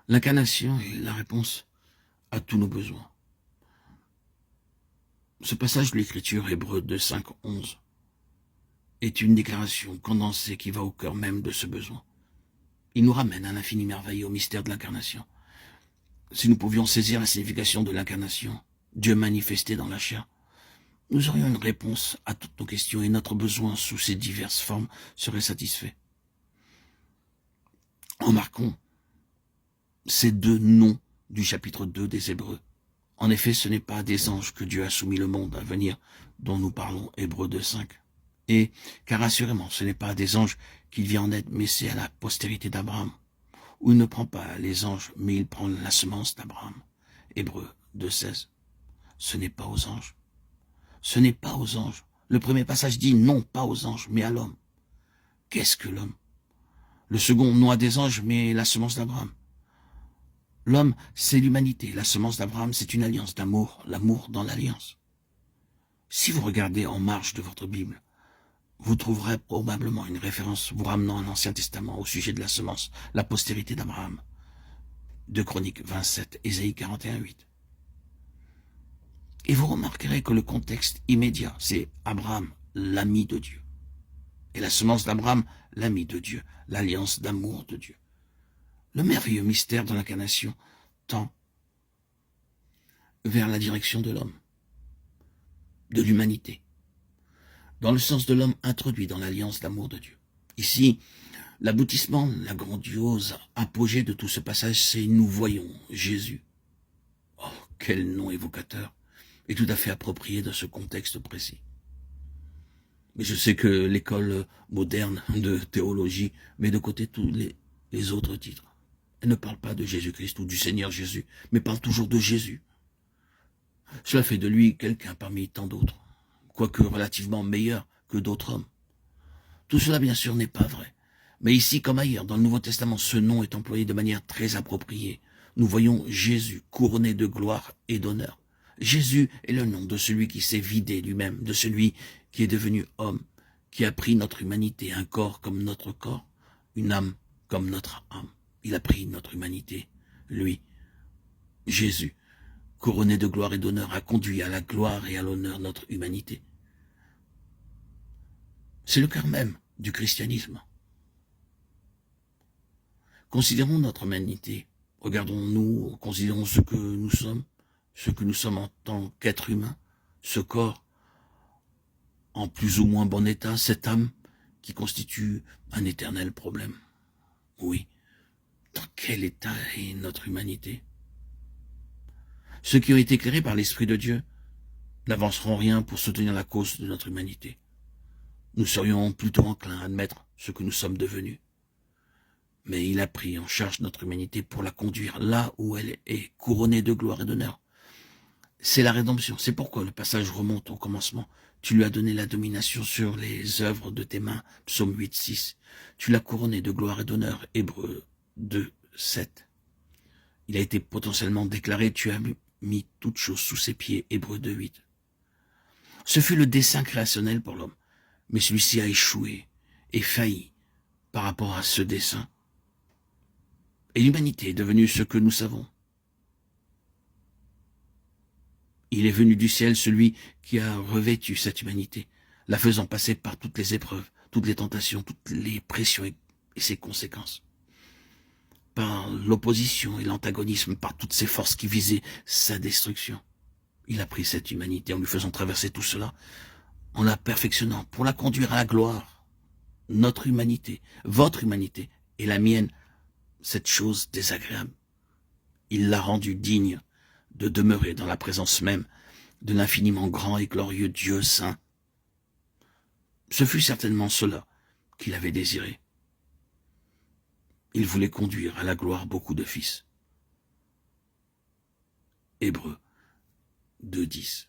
L'incarnation est la réponse à tous nos besoins. Ce passage de l'Écriture, Hébreux 2, 5, 11, est une déclaration condensée qui va au cœur même de ce besoin. Il nous ramène à l'infini merveille, au mystère de l'incarnation. Si nous pouvions saisir la signification de l'incarnation, Dieu manifesté dans la chair, nous aurions une réponse à toutes nos questions et notre besoin sous ces diverses formes serait satisfait. Remarquons ces deux noms du chapitre 2 des Hébreux. En effet, ce n'est pas à des anges que Dieu a soumis le monde à venir dont nous parlons, Hébreux 2, 5. Et, car assurément, ce n'est pas à des anges qu'il vient en aide, mais c'est à la postérité d'Abraham, où il ne prend pas les anges, mais il prend la semence d'Abraham. Hébreux 2, 16. Ce n'est pas aux anges. Ce n'est pas aux anges. Le premier passage dit non pas aux anges, mais à l'homme. Qu'est-ce que l'homme? Le second, non à des anges, mais la semence d'Abraham. L'homme, c'est l'humanité. La semence d'Abraham, c'est une alliance d'amour, l'amour dans l'alliance. Si vous regardez en marge de votre Bible, vous trouverez probablement une référence vous ramenant à l'Ancien Testament au sujet de la semence, la postérité d'Abraham. 2 Chroniques 27, Ésaïe 41, 8. Et vous remarquerez que le contexte immédiat, c'est Abraham, l'ami de Dieu. Et la semence d'Abraham, l'ami de Dieu, l'alliance d'amour de Dieu. Le merveilleux mystère de l'incarnation tend vers la direction de l'homme, de l'humanité, dans le sens de l'homme introduit dans l'alliance d'amour de Dieu. Ici, l'aboutissement, la grandiose apogée de tout ce passage, c'est nous voyons Jésus. Oh, quel nom évocateur et tout à fait approprié dans ce contexte précis. Mais je sais que l'école moderne de théologie met de côté tous les autres titres. Elle ne parle pas de Jésus-Christ ou du Seigneur Jésus, mais parle toujours de Jésus. Cela fait de lui quelqu'un parmi tant d'autres, quoique relativement meilleur que d'autres hommes. Tout cela, bien sûr, n'est pas vrai. Mais ici, comme ailleurs, dans le Nouveau Testament, ce nom est employé de manière très appropriée. Nous voyons Jésus couronné de gloire et d'honneur. Jésus est le nom de celui qui s'est vidé lui-même, de celui qui est devenu homme, qui a pris notre humanité, un corps comme notre corps, une âme comme notre âme. Il a pris notre humanité, lui, Jésus, couronné de gloire et d'honneur, a conduit à la gloire et à l'honneur notre humanité. C'est le cœur même du christianisme. Considérons notre humanité, regardons-nous, considérons ce que nous sommes en tant qu'être humain, ce corps en plus ou moins bon état, cette âme qui constitue un éternel problème. Oui, dans quel état est notre humanité? Ceux qui ont été éclairés par l'Esprit de Dieu n'avanceront rien pour soutenir la cause de notre humanité. Nous serions plutôt enclins à admettre ce que nous sommes devenus. Mais il a pris en charge notre humanité pour la conduire là où elle est, couronnée de gloire et d'honneur. C'est la rédemption. C'est pourquoi le passage remonte au commencement. Tu lui as donné la domination sur les œuvres de tes mains. Psaume 8, 6. Tu l'as couronné de gloire et d'honneur. Hébreux 2, 7. Il a été potentiellement déclaré. Tu as mis toutes choses sous ses pieds. Hébreux 2, 8. Ce fut le dessein créationnel pour l'homme. Mais celui-ci a échoué et failli par rapport à ce dessein. Et l'humanité est devenue ce que nous savons. Il est venu du ciel celui qui a revêtu cette humanité, la faisant passer par toutes les épreuves, toutes les tentations, toutes les pressions et ses conséquences. Par l'opposition et l'antagonisme, par toutes ces forces qui visaient sa destruction. Il a pris cette humanité en lui faisant traverser tout cela, en la perfectionnant pour la conduire à la gloire. Notre humanité, votre humanité et la mienne, cette chose désagréable. Il l'a rendue digne de demeurer dans la présence même de l'infiniment grand et glorieux Dieu saint. Ce fut certainement cela qu'il avait désiré. Il voulait conduire à la gloire beaucoup de fils. Hébreux 2, 10.